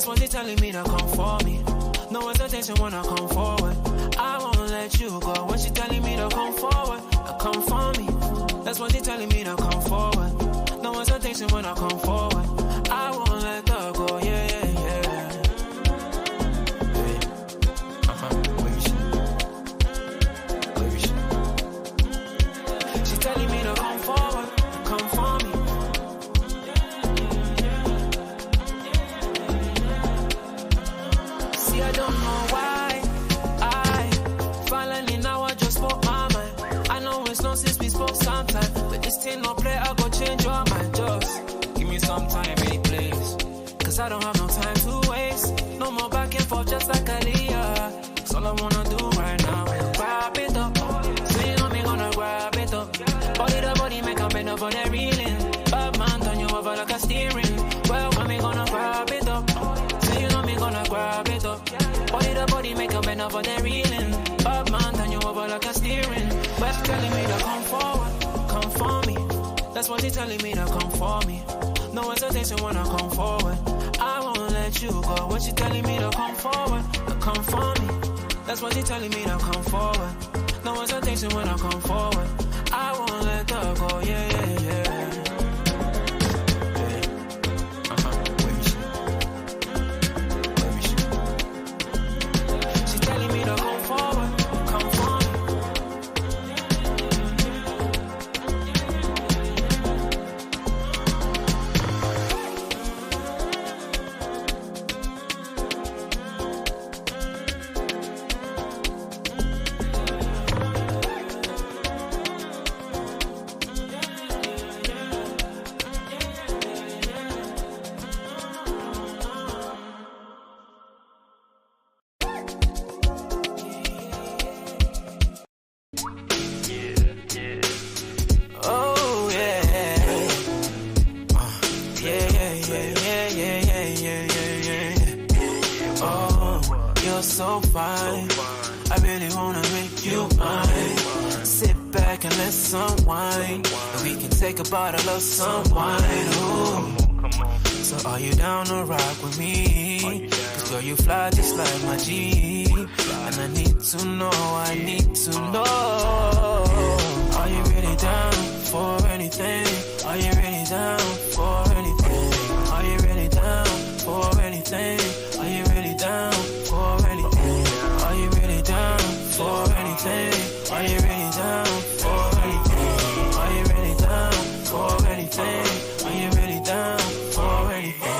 what they're telling me to come for me. No hesitation when I come forward. I won't let you go. When she telling me to come forward, come for me. That's what they're telling me to come forward. No hesitation when I come forward. I won't let her go. Yeah, yeah, yeah. She's telling me to come forward, come for me. See, I don't know why I finally now I just spoke my mind. I know it's long since we spoke sometime, but this thing no play, I go change your mind. Just give me some time, really, please. Cause I don't have no time to waste. No more back and forth, just like Aaliyah. That's all I wanna do right now. Grab it up. So you know me gonna grab it up. Body to body, make a bend up on that reeling. Bad man, turn you over like a steering. Well, when me gonna grab it up. So you know me gonna grab it up. Body to body, make a bend up on that reeling. Bad man, turn you over like a steering. Well, telling me to come forward, come for me. That's what they're telling me to come for me. No hesitation when I come forward. I won't let you go. When she telling me to come forward, come for me. That's what they're telling me to come forward. No hesitation when I come forward. I won't let her go. Yeah, yeah, yeah. She's telling me to come forward, come for me. So fine, I really wanna make you mine. Sit back and let's unwind, and we can take a bottle of some wine. Ooh. So are you down to rock with me? Cause girl, you fly just like my Jeep, and I need to know, I need to know. Are you really down for anything? Are you really down for anything? Are you really down for anything? Are you really down for anything? Are you really down for anything? Are you really down for anything? Are you really down for anything? Are you really down for anything?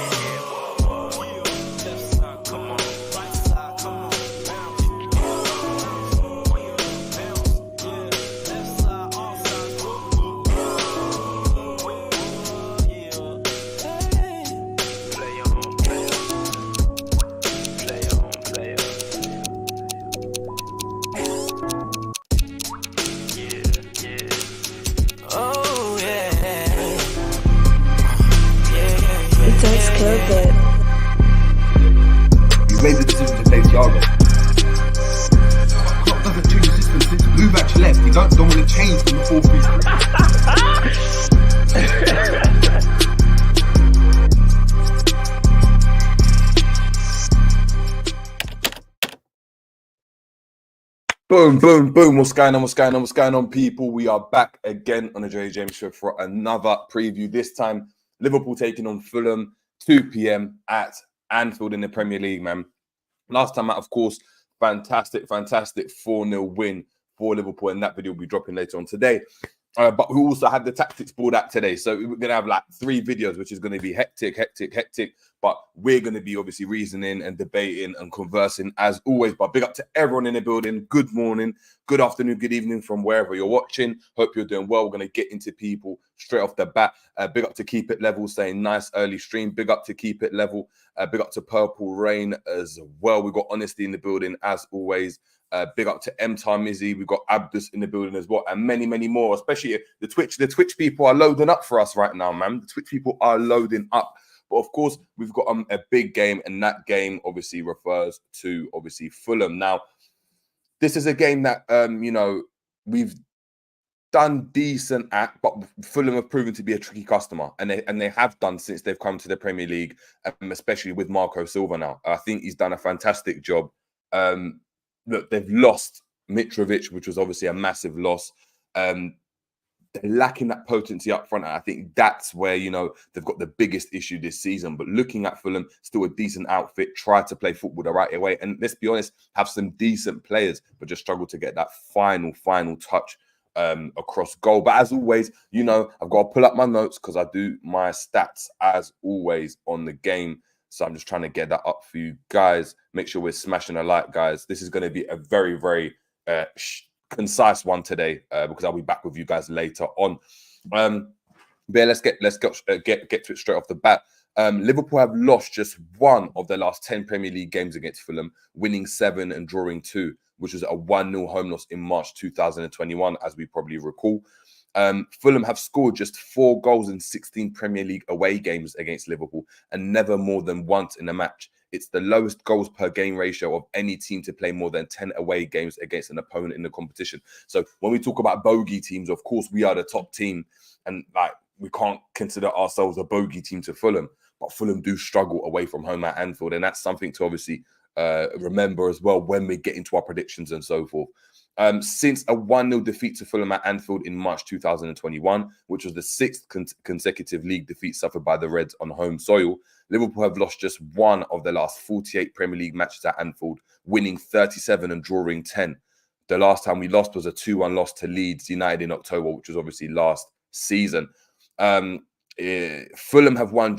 You made the decision to play Thiago. Klopp doesn't change the system since Luvac left. You don't want to change from the 4-3-3. Boom, boom, boom. What's going on? What's going on? What's going on, people? We are back again on the Jerry James show for another preview. This time, Liverpool taking on Fulham, 2 p.m. at Anfield in the Premier League, man. Last time out, of course, fantastic 4-0 win for Liverpool, and that video will be dropping later on today. But we also had the tactics board out today. So we're going to have like 3 videos, which is going to be hectic. But we're going to be obviously reasoning and debating and conversing as always. But big up to everyone in the building. Good morning, good afternoon, good evening from wherever you're watching. Hope you're doing well. We're going to get into people straight off the bat. Big up to Keep It Level saying nice early stream. Big up to Keep It Level. Big up to Purple Rain as well. We've got Honesty in the building as always. Big up to M-Time-Izzy. We've got Abdus in the building as well, and many, many more. Especially the Twitch people are loading up for us right now, man. The Twitch people are loading up. But of course, we've got a big game, and that game obviously refers to obviously Fulham. Now, this is a game that you know, we've done decent at, but Fulham have proven to be a tricky customer, and they have done since they've come to the Premier League, especially with Marco Silva now. I think he's done a fantastic job. Look, they've lost Mitrovic, which was obviously a massive loss. They're lacking that potency up front. And I think that's where, you know, they've got the biggest issue this season. But looking at Fulham, still a decent outfit, try to play football the right way. And let's be honest, have some decent players, but just struggle to get that final touch across goal. But as always, you know, I've got to pull up my notes because I do my stats as always on the game. So I'm just trying to get that up for you guys. Make sure we're smashing a like, guys. This is going to be a very, very concise one today because I'll be back with you guys later on. But yeah, let's get to it straight off the bat. Liverpool have lost just one of their last 10 Premier League games against Fulham, winning 7 and drawing 2, which was a 1-0 home loss in March 2021, as we probably recall. Fulham have scored just 4 goals in 16 Premier League away games against Liverpool and never more than once in a match. It's the lowest goals per game ratio of any team to play more than 10 away games against an opponent in the competition. So when we talk about bogey teams, of course, we are the top team, and like we can't consider ourselves a bogey team to Fulham, but Fulham do struggle away from home at Anfield, and that's something to obviously remember as well when we get into our predictions and so forth. Since a 1-0 defeat to Fulham at Anfield in March 2021, which was the 6th consecutive league defeat suffered by the Reds on home soil, Liverpool have lost just one of the last 48 Premier League matches at Anfield, winning 37 and drawing 10. The last time we lost was a 2-1 loss to Leeds United in October, which was obviously last season. Fulham have won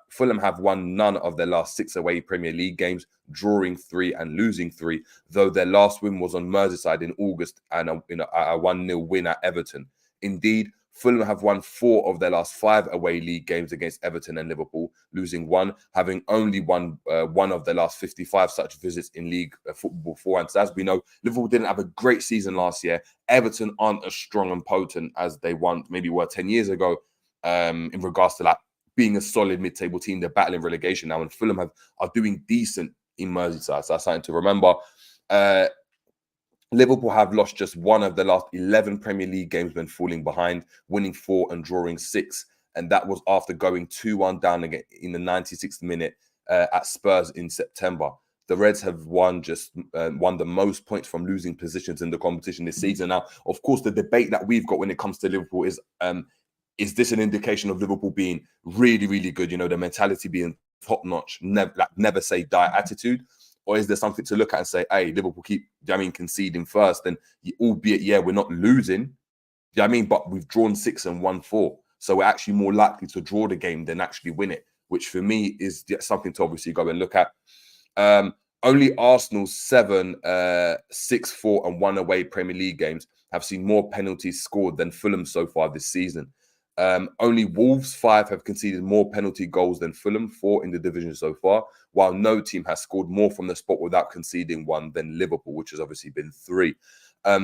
Fulham have won none of their last 6 away Premier League games, drawing 3 and losing 3, though their last win was on Merseyside in August and a 1-0 win at Everton. Indeed, Fulham have won 4 of their last 5 away league games against Everton and Liverpool, losing 1, having only won 1 of their last 55 such visits in league football beforehand. So as we know, Liverpool didn't have a great season last year. Everton aren't as strong and potent as they maybe were 10 years ago in regards to like being a solid mid-table team. They're battling relegation now, and Fulham are doing decent in Merseyside. So that's something to remember. Liverpool have lost just one of the last 11 Premier League games when falling behind, winning 4 and drawing 6. And that was after going 2-1 down again in the 96th minute at Spurs in September. The Reds have won the most points from losing positions in the competition this season. Now, of course, the debate that we've got when it comes to Liverpool is this an indication of Liverpool being really, really good? You know, the mentality being top-notch, never say die attitude? Or is there something to look at and say, hey, Liverpool keep, conceding first, and albeit, yeah, we're not losing, but we've drawn 6 and won 4. So we're actually more likely to draw the game than actually win it, which for me is something to obviously go and look at. Only Arsenal's 7, 6, 4 and 1 away Premier League games have seen more penalties scored than Fulham so far this season. Only Wolves 5 have conceded more penalty goals than Fulham 4 in the division so far, while no team has scored more from the spot without conceding 1 than Liverpool, which has obviously been 3.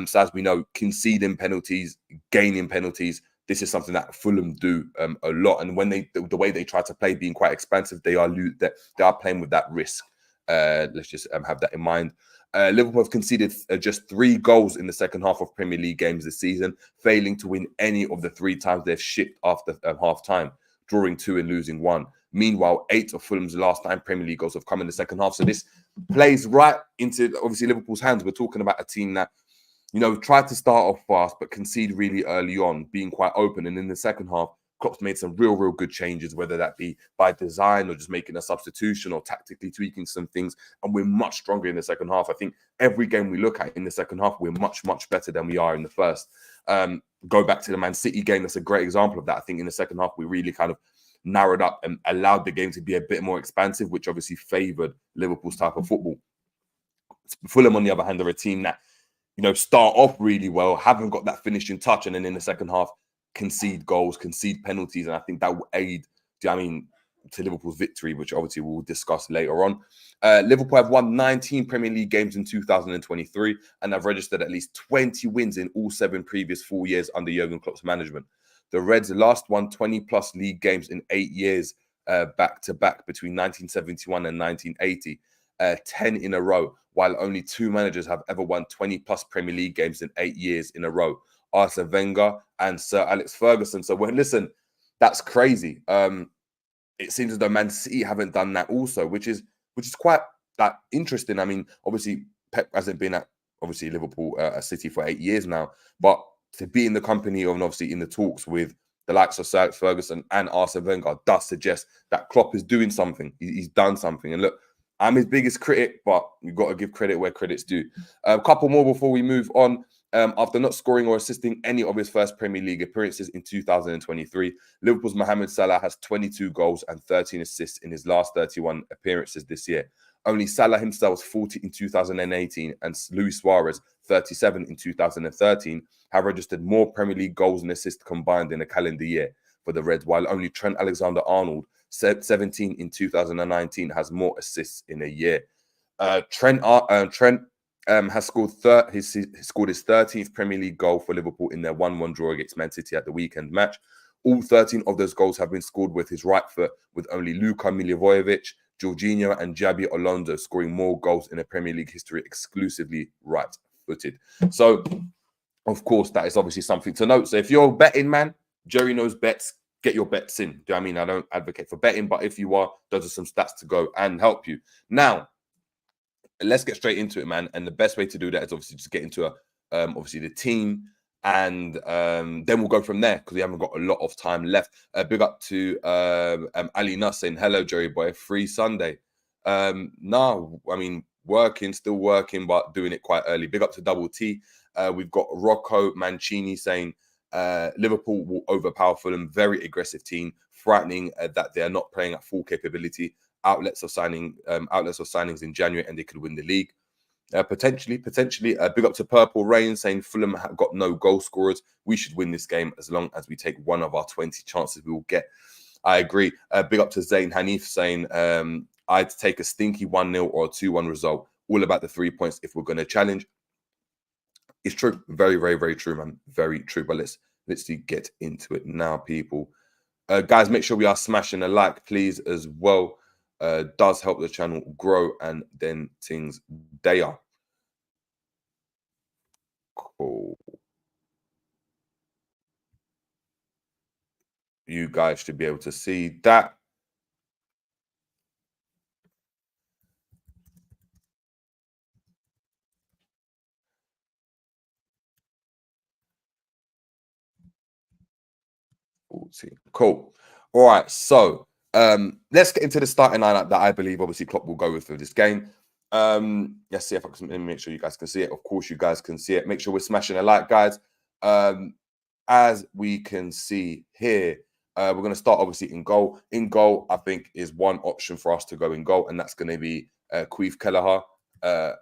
So as we know, conceding penalties, gaining penalties, this is something that Fulham do a lot. And when the way they try to play being quite expansive, they are playing with that risk. Let's just have that in mind. Liverpool have conceded just 3 goals in the second half of Premier League games this season, failing to win any of the 3 times they've shipped after half-time, drawing 2 and losing 1. Meanwhile, 8 of Fulham's last 9 Premier League goals have come in the second half. So this plays right into, obviously, Liverpool's hands. We're talking about a team that, tried to start off fast, but concede really early on, being quite open. And in the second half, Klopp's made some real good changes, whether that be by design or just making a substitution or tactically tweaking some things. And we're much stronger in the second half. I think every game we look at in the second half, we're much better than we are in the first. Go back to the Man City game. That's a great example of that. I think in the second half, we really kind of narrowed up and allowed the game to be a bit more expansive, which obviously favoured Liverpool's type of football. Fulham, on the other hand, are a team that, start off really well, haven't got that finishing touch, and then in the second half, concede goals, concede penalties, and I think that will aid, to Liverpool's victory, which obviously we'll discuss later on. Liverpool have won 19 Premier League games in 2023 and have registered at least 20 wins in all 7 previous full years under Jurgen Klopp's management. The Reds last won 20-plus league games in 8 years back-to-back between 1971 and 1980, 10 in a row, while only 2 managers have ever won 20-plus Premier League games in 8 years in a row. Arsene Wenger and Sir Alex Ferguson. So, well, listen, that's crazy. It seems as though Man City haven't done that also, which is quite interesting. I mean, obviously Pep hasn't been at obviously Liverpool, City for 8 years now, but to be in the company of and obviously in the talks with the likes of Sir Alex Ferguson and Arsene Wenger does suggest that Klopp is doing something. He's done something. And look, I'm his biggest critic, but you've got to give credit where credit's due. A couple more before we move on. After not scoring or assisting any of his first Premier League appearances in 2023, Liverpool's Mohamed Salah has 22 goals and 13 assists in his last 31 appearances this year. Only Salah himself was 40 in 2018 and Luis Suarez, 37 in 2013, have registered more Premier League goals and assists combined in a calendar year for the Reds, while only Trent Alexander-Arnold, 17 in 2019, has more assists in a year. Trent has scored his 13th Premier League goal for Liverpool in their 1-1 draw against Man City at the weekend match. All 13 of those goals have been scored with his right foot, with only Luka Milivojevic, Jorginho and Xabi Alonso scoring more goals in a Premier League history exclusively right-footed. So, of course, that is obviously something to note. So if you're a betting man, Jerry knows bets, get your bets in. Do you know what I mean? I don't advocate for betting, but if you are, those are some stats to go and help you. Now, let's get straight into it, man. And the best way to do that is obviously just get into obviously the team, and then we'll go from there because we haven't got a lot of time left. Big up to Ali Nuss saying, hello, Jerry boy, free Sunday. No, I mean, still working, but doing it quite early. Big up to Double T. We've got Rocco Mancini saying, Liverpool will overpower Fulham, very aggressive team, frightening that they are not playing at full capability. Outlets of signings in January, and they could win the league. Potentially. Big up to Purple Rain saying Fulham have got no goal scorers. We should win this game as long as we take one of our 20 chances we will get. I agree. Big up to Zayn Hanif saying I'd take a stinky 1-0 or a 2-1 result. All about the 3 points if we're going to challenge. It's true. Very, very, very true, man. Very true. But let's get into it now, people. Guys, make sure we are smashing a like, please, as well. Does help the channel grow, and then things they are. Cool. You guys should be able to see that. Cool. All right, so let's get into the starting lineup that I believe obviously Klopp will go with for this game. Let's see if I can make sure you guys can see it. Of course, you guys can see it. Make sure we're smashing a like, guys. As we can see here, we're going to start obviously in goal. In goal, I think is one option for us to go in goal, and that's going to be Queef Kelleher. I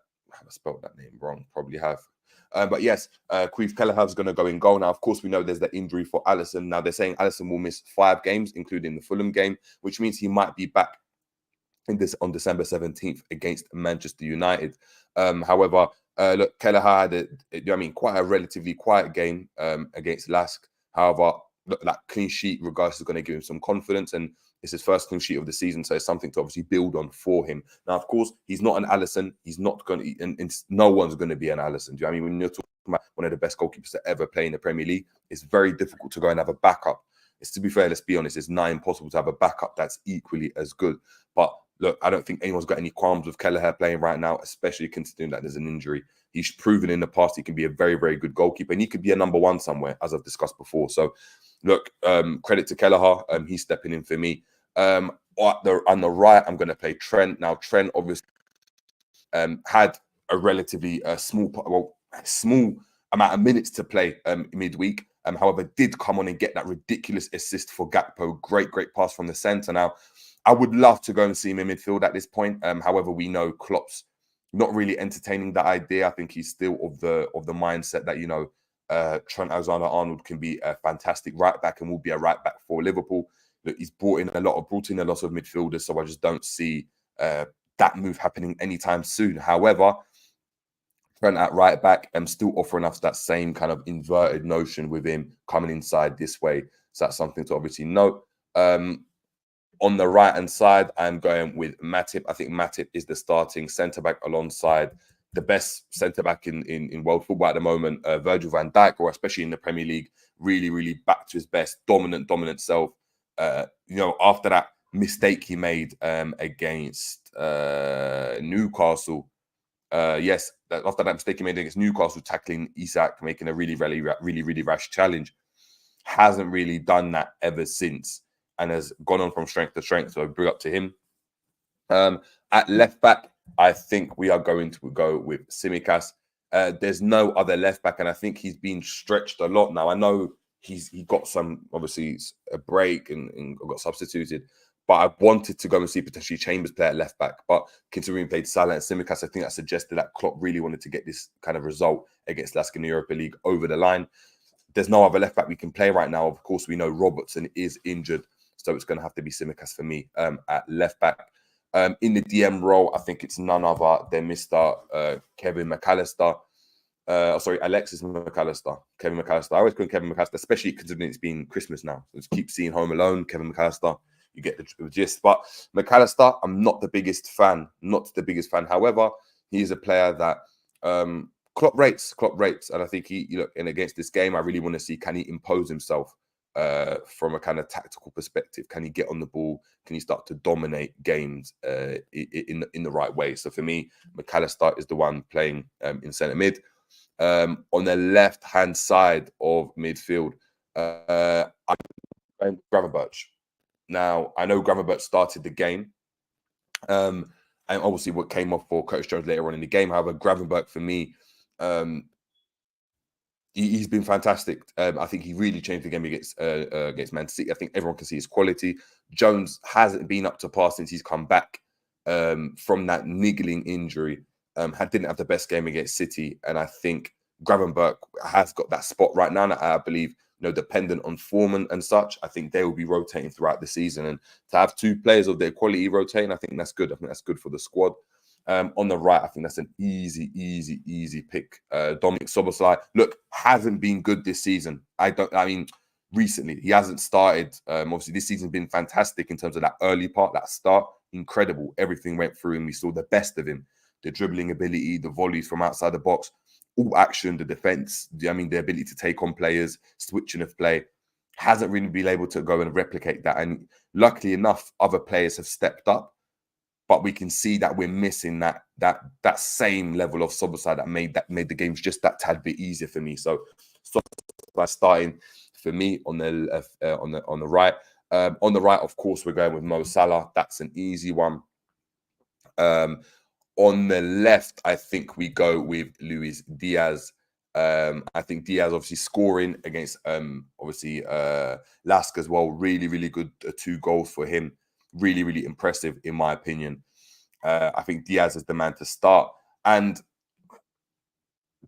spelled that name wrong, probably have. But yes, Queef Kelleher is going to go in goal. Now, of course, we know there's the injury for Alisson. Now, they're saying Alisson will miss 5 games, including the Fulham game, which means he might be back on December 17th against Manchester United. However, look, Kelleher had quite a relatively quiet game against Lask. However, look, that clean sheet, regardless, is going to give him some confidence, and it's his first clean sheet of the season, so it's something to obviously build on for him. Now, of course, he's not an Alisson. He's not going to, and no one's going to be an Alisson. Do you know what I mean? When you're talking about one of the best goalkeepers to ever play in the Premier League, it's very difficult to go and have a backup. It's, to be fair, let's be honest, it's nigh impossible to have a backup that's equally as good. But look, I don't think anyone's got any qualms with Kelleher playing right now, especially considering that there's an injury. He's proven in the past he can be a very, very good goalkeeper, and he could be a number 1 somewhere, as I've discussed before. So, look, credit to Kelleher. He's stepping in for me. On the right, I'm going to play Trent. Now, Trent obviously had a relatively small amount of minutes to play midweek. However, did come on and get that ridiculous assist for Gakpo. Great pass from the centre. Now, I would love to go and see him in midfield at this point. However, we know Klopp's not really entertaining that idea. I think he's still of the mindset that, you know, Trent Alexander-Arnold can be a fantastic right back and will be a right back for Liverpool. Look, he's brought in a lot of midfielders, so I just don't see that move happening anytime soon. However, Trent at right back, still offering us that same kind of inverted notion with him coming inside this way. So that's something to obviously note. On the right-hand side, I'm going with Matip. I think Matip is the starting centre-back alongside the best centre-back in world football at the moment, Virgil van Dijk, or especially in the Premier League, really back to his best, dominant self. After that mistake he made against Newcastle, after that mistake he made against Newcastle, tackling Isak, making a really rash challenge, hasn't really done that ever since, and has gone on from strength to strength. So bring up to him. At left back, I think we are going to go with Tsimikas. There's no other left back, and I think he's been stretched a lot now. I know he got some, obviously, a break and got substituted, but I wanted to go and see potentially Chambers play at left back. But considering he played Salah and Tsimikas, I think that suggested that Klopp really wanted to get this kind of result against Lask in the Europa League over the line. There's no other left back we can play right now. Of course, we know Robertson is injured, so it's going to have to be Tsimikas for me at left back. In the DM role, I think it's none other than Mr. Kevin McAllister. Alexis McAllister. Kevin McAllister. I always call him Kevin McAllister, especially considering it's been Christmas now. So just keep seeing Home Alone, Kevin McAllister. You get the gist. But McAllister, I'm not the biggest fan. However, he is a player that Klopp rates. And I think and against this game, I really want to see, can he impose himself from a kind of tactical perspective? Can he get on the ball? Can he start to dominate games in the right way? So for me, McAllister is the one playing in centre mid. On the left-hand side of midfield, I'm Gravenberch. Now, I know Gravenberch started the game, and obviously what came off for Curtis Jones later on in the game. However, Gravenberch, for me, he's been fantastic. I think he really changed the game against Man City. I think everyone can see his quality. Jones hasn't been up to par since he's come back from that niggling injury. Didn't have the best game against City, and I think Gravenberch has got that spot right now. I believe, dependent on form and such, I think they will be rotating throughout the season, and to have two players of their quality rotating, I think that's good. I think that's good for the squad. On the right, I think that's an easy pick. Dominic Szoboszlai, look, hasn't been good this season. Recently he hasn't started. Obviously, this season's been fantastic in terms of that early part, that start, incredible. Everything went through, and we saw the best of him. The dribbling ability, the volleys from outside the box, all action, the defense. The ability to take on players, switching of play, hasn't really been able to go and replicate that. And luckily enough, other players have stepped up. But we can see that we're missing that same level of Szoboszlai that made the games just that tad bit easier for me. So starting for me on the left, on the right. On the right, of course, we're going with Mo Salah. That's an easy one. On the left, I think we go with Luis Diaz. I think Diaz obviously scoring against Lask as well. Really good 2 goals for him. Really impressive in my opinion. I think Diaz is the man to start. And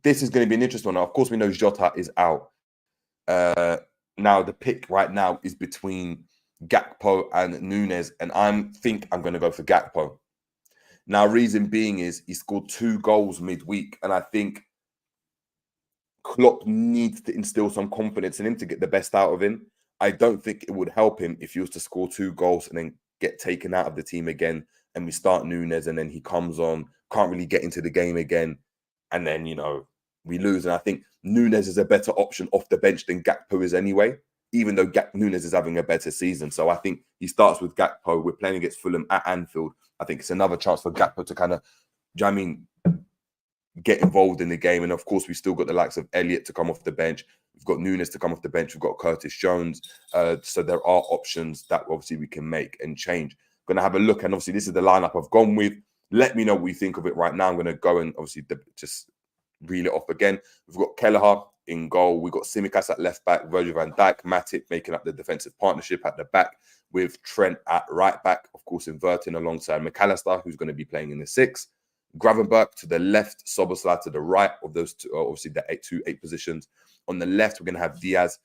this is going to be an interesting one. Of course, we know Jota is out. Now, the pick right now is between Gakpo and Nunes. And I think I'm going to go for Gakpo. Now, reason being is he scored 2 goals midweek. And I think Klopp needs to instill some confidence in him to get the best out of him. I don't think it would help him if he was to score 2 goals and then get taken out of the team again, and we start Nunes and then he comes on, can't really get into the game again, and then, we lose. And I think Nunes is a better option off the bench than Gakpo is anyway, even though Nunes is having a better season. So I think he starts with Gakpo. We're playing against Fulham at Anfield. I think it's another chance for Gakpo to kind of, get involved in the game. And of course, we've still got the likes of Elliott to come off the bench. We've got Nunes to come off the bench. We've got Curtis Jones. So there are options that obviously we can make and change. Going to have a look. And obviously, this is the lineup I've gone with. Let me know what you think of it right now. I'm going to go and obviously just reel it off again. We've got Kelleher in goal. We've got Tsimikas at left back. Virgil van Dijk, Matip making up the defensive partnership at the back with Trent at right back. Of course, inverting alongside McAllister, who's going to be playing in the 6. Gravenberch to the left, Szoboszlai to the right of those two, obviously the 8 positions. On the left, we're going to have Diaz,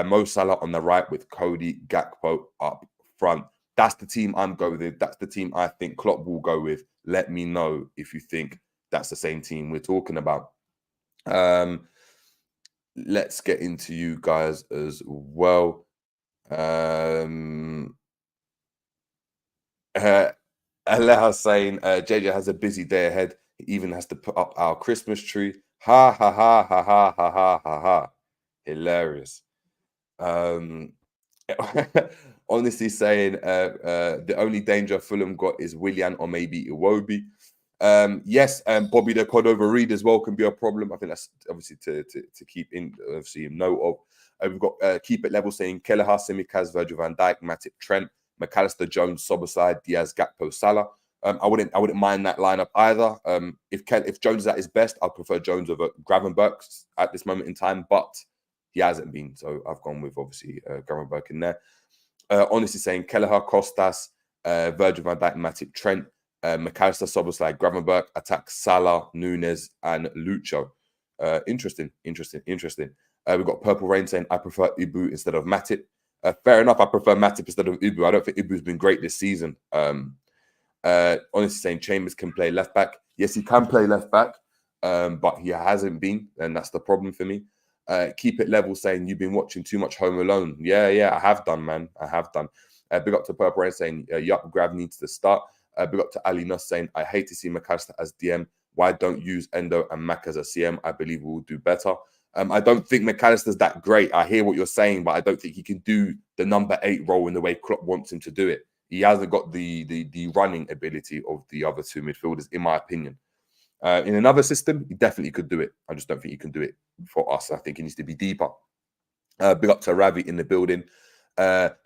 Mo Salah on the right with Cody Gakpo up front. That's the team I'm going with. That's the team I think Klopp will go with. Let me know if you think that's the same team we're talking about. Let's get into you guys as well. Aleha saying JJ has a busy day ahead. He even has to put up our Christmas tree. Ha ha ha ha ha ha ha ha ha. Hilarious. Honestly saying the only danger Fulham got is Willian or maybe Iwobi. Yes, Bobby the Cordova Reed as well can be a problem. I think that's obviously to keep in obviously note of. We've got keep it level saying Kelleher, Simicaz, Virgil van Dijk, Matip, Trent, McAllister, Jones, Soboslai, Diaz, Gakpo, Salah. I wouldn't mind that lineup either. If Jones is at his best, I'd prefer Jones over Gravenberch at this moment in time, but he hasn't been, so I've gone with obviously Gravenberch in there. Honestly saying Kelleher, Costas, Virgil van Dijk, Matip, Trent, McAllister, Soboslai, Gravenberch, attack Salah, Nunes, and Lucho. Interesting. We've got Purple Rain saying I prefer Ibu instead of Matip. Fair enough, I prefer Matip instead of Ibu. I don't think Ibu's been great this season. Honestly saying Chambers can play left back. Yes, he can play left back, but he hasn't been, and that's the problem for me. Keep it level saying you've been watching too much Home Alone. Yeah, I have done, man. I have done. Big up to Purple Rain saying yup, Grav needs to start. Big up to Ali Nuss saying I hate to see McAllister as DM. Why don't use Endo and Mac as a CM? I believe we will do better. I don't think McAllister's that great. I hear what you're saying, but I don't think he can do the number 8 role in the way Klopp wants him to do it. He hasn't got the running ability of the other two midfielders, in my opinion. In another system, he definitely could do it. I just don't think he can do it for us. I think he needs to be deeper. Big up to Ravi in the building.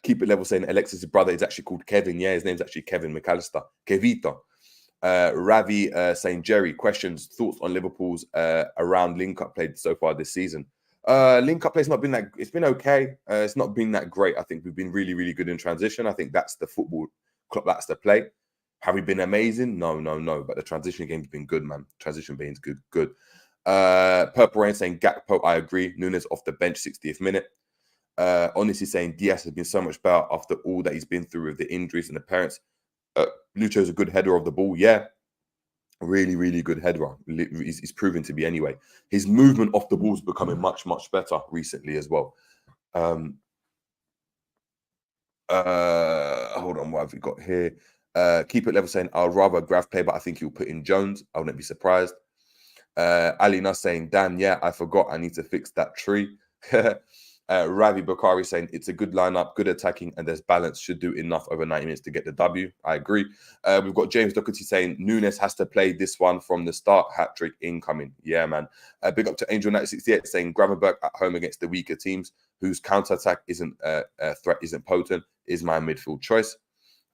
Keep it level saying Alexis' brother is actually called Kevin. Yeah, his name's actually Kevin McAllister. Kevito. Ravi saying, Jerry, questions, thoughts on Liverpool's around link-up played so far this season. Link-up play's not been that, it's been okay. It's not been that great. I think we've been really, really good in transition. I think that's the football club, that's the play. Have we been amazing? No. But the transition game's been good, man. Transition game's good. Purple Rain saying, Gakpo, I agree. Nunes off the bench, 60th minute. Honestly saying, Diaz has been so much better after all that he's been through with the injuries and the parents. Lucho's a good header of the ball, yeah. Really, really good header. He's proven to be anyway. His movement off the ball is becoming much, much better recently as well. Hold on, what have we got here? Keep it level saying, I'd rather Grav play, but I think he'll put in Jones. I wouldn't be surprised. Ali Nuss saying, damn, yeah, I forgot. I need to fix that tree. Ravi Bakari saying it's a good lineup, good attacking, and there's balance. Should do enough over 90 minutes to get the W. I agree. We've got James Doherty saying Nunes has to play this one from the start. Hat trick incoming. Yeah, man. Big up to Angel 968 saying Gravenberch at home against the weaker teams whose counter attack isn't threat isn't potent is my midfield choice.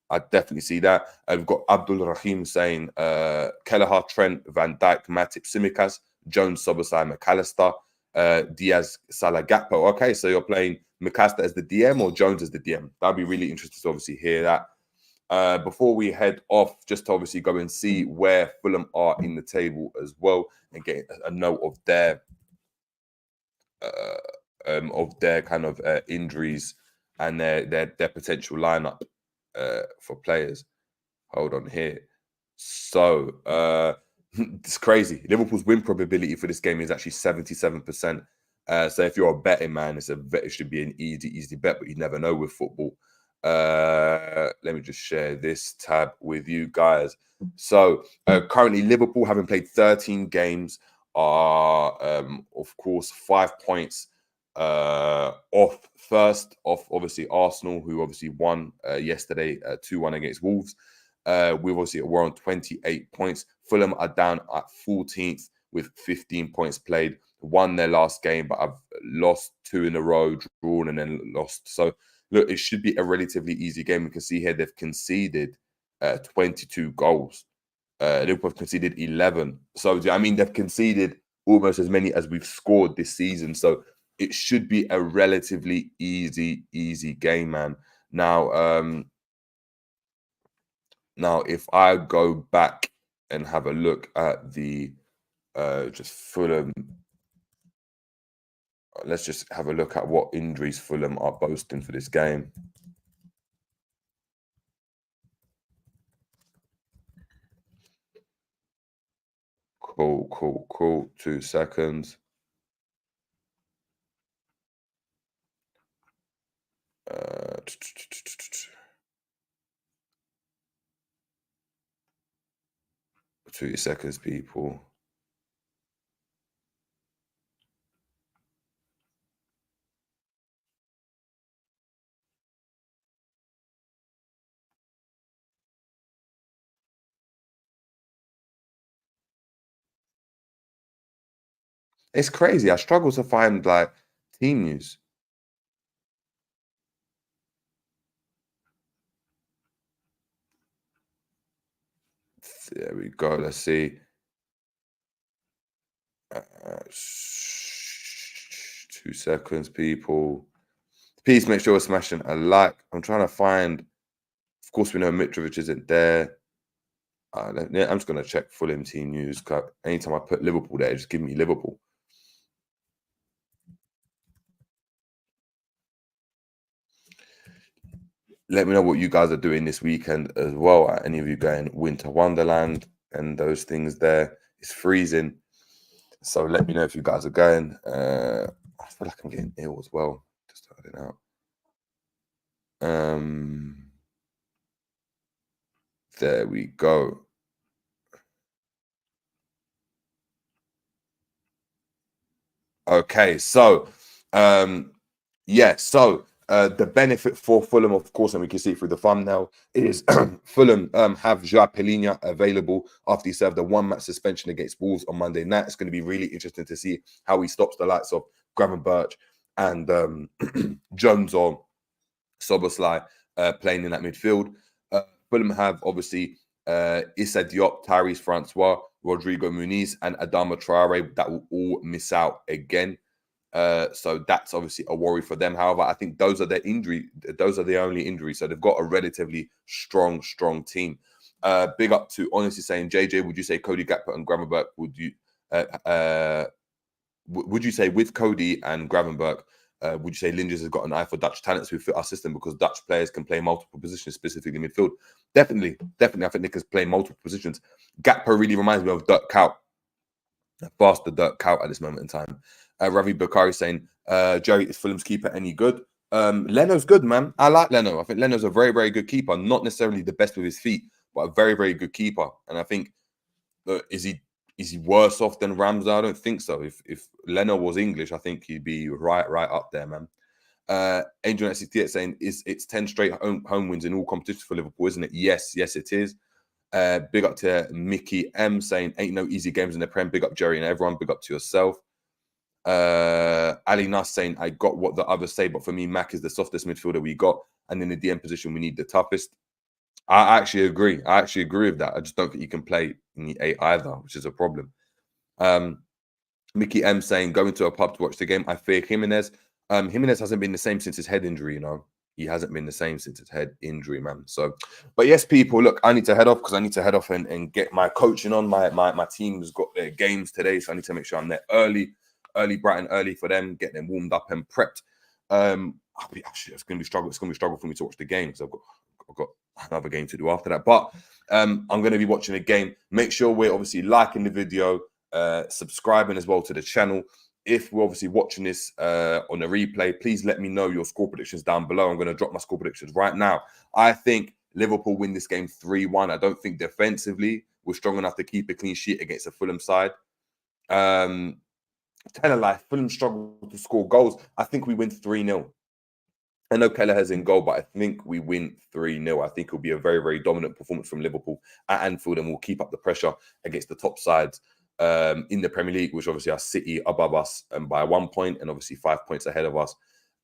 I definitely see that. We've got Abdul Rahim saying Kelleher, Trent, Van Dijk, Matip, Simicaz, Jones, Soboslai, McAllister. Diaz, Salah, Gakpo. Okay, so you're playing McAllister as the DM or Jones as the DM. That'd be really interesting to obviously hear that. Before we head off, just to obviously go and see where Fulham are in the table as well and get a note of their kind of injuries and their potential lineup for players. Hold on here. So it's crazy. Liverpool's win probability for this game is actually 77%. So if you're a betting man, it should be an easy bet, but you never know with football. Let me just share this tab with you guys. So currently Liverpool, having played 13 games, are of course 5 points off obviously Arsenal, who obviously won yesterday 2-1 against Wolves. We're on 28 points. Fulham are down at 14th with 15 points played. Won their last game, but I've lost 2 in a row, drawn and then lost. So look, it should be a relatively easy game. We can see here they've conceded 22 goals. Liverpool have conceded 11. So I mean, they've conceded almost as many as we've scored this season. So it should be a relatively easy game, man. Now, if I go back and have a look at the just Fulham, let's just have a look at what injuries Fulham are boasting for this game. Cool. 2 seconds. 2 seconds, people. It's crazy. I struggle to find like team news. There we go. Let's see. 2 seconds, people. Please make sure we're smashing a like. I'm trying to find. Of course, we know Mitrovic isn't there. I'm just going to check Fulham team news. Anytime I put Liverpool there, just give me Liverpool. Let me know what you guys are doing this weekend as well. Are any of you going Winter Wonderland and those things there? It's freezing. So let me know if you guys are going. I feel like I'm getting ill as well. Just starting out. There we go. Okay, so yeah, so the benefit for Fulham, of course, and we can see it through the thumbnail, is Fulham have Joao Palhinha available after he served a 1-match suspension against Wolves on Monday night. It's going to be really interesting to see how he stops the likes of Gravenberch and Jones or Szoboszlai playing in that midfield. Fulham have obviously Issa Diop, Tyrese Francois, Rodrigo Muniz, and Adama Traore that will all miss out again. So that's obviously a worry for them. However, I think those are their injury. Those are the only injuries. So they've got a relatively strong team. Big up to honestly saying, JJ, would you say Cody Gakpo and Gravenberch? Would you say with Cody and Gravenberch, would you say Lingers has got an eye for Dutch talents who fit our system because Dutch players can play multiple positions, specifically midfield? Definitely. I think they can play multiple positions. Gakpo really reminds me of Dirk Kuyt, faster Dirk Kuyt at this moment in time. Ravi Bakari saying, Jerry, is Fulham's keeper any good? Leno's good, man. I like Leno. I think Leno's a very, very good keeper. Not necessarily the best with his feet, but a very, very good keeper. And I think, is he worse off than Ramsey? I don't think so. If Leno was English, I think he'd be right up there, man. Angel 68 saying, it's 10 straight home wins in all competitions for Liverpool, isn't it? Yes, it is. Big up to Mickey M saying, ain't no easy games in the Prem. Big up Jerry and everyone. Big up to yourself. Ali Nas saying, I got what the others say, but for me, Mac is the softest midfielder we got, and in the DM position, we need the toughest. I actually agree. With that. I just don't think you can play in the 8 either, which is a problem. Mickey M saying, going to a pub to watch the game. I fear Jimenez. Jimenez hasn't been the same since his head injury, you know. He hasn't been the same since his head injury, man. So, but yes, people, look, I need to head off because I need to head off and get my coaching on. My team's got their games today, so I need to make sure I'm there early, bright and early for them, get them warmed up and prepped. It's going to be struggle. It's going to be struggle for me to watch the game because I've got another game to do after that. But I'm going to be watching the game. Make sure we're obviously liking the video, subscribing as well to the channel. If we're obviously watching this on a replay, please let me know your score predictions down below. I'm going to drop my score predictions right now. I think Liverpool win this game 3-1. I don't think defensively we're strong enough to keep a clean sheet against a Fulham side. Tell a lie, Fulham struggle to score goals. I think we win 3-0. I know Kelleher's in goal, but I think we win 3-0. I think it'll be a very, very dominant performance from Liverpool at Anfield, and we'll keep up the pressure against the top sides in the Premier League, which obviously are City above us by 1 point, and obviously 5 points ahead of us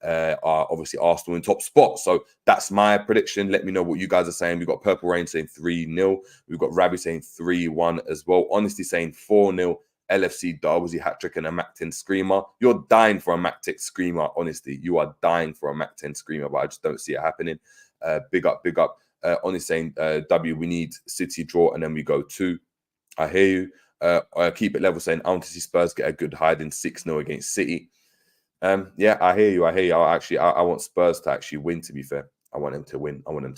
are obviously Arsenal in top spot. So that's my prediction. Let me know what you guys are saying. We've got Purple Rain saying 3-0. We've got Ravi saying 3-1 as well. Honestly saying 4-0. LFC Darwazzy hat-trick and a Mac 10 screamer. You're dying for a Mac 10 screamer, honestly. You are dying for a Mac 10 screamer, but I just don't see it happening. Big up. Honestly saying, W, we need City draw, and then we go 2. I hear you. Keep it level saying, I want to see Spurs get a good hiding 6-0 against City. Yeah, I hear you. I want Spurs to actually win, to be fair. I want them to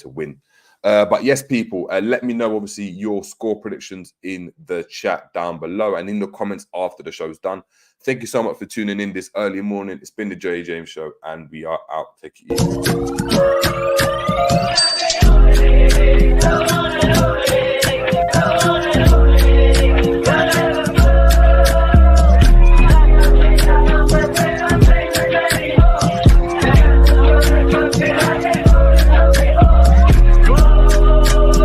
win. But yes, people, let me know, obviously, your score predictions in the chat down below and in the comments after the show's done. Thank you so much for tuning in this early morning. It's been the Jerry James Show, and we are out. Take it easy.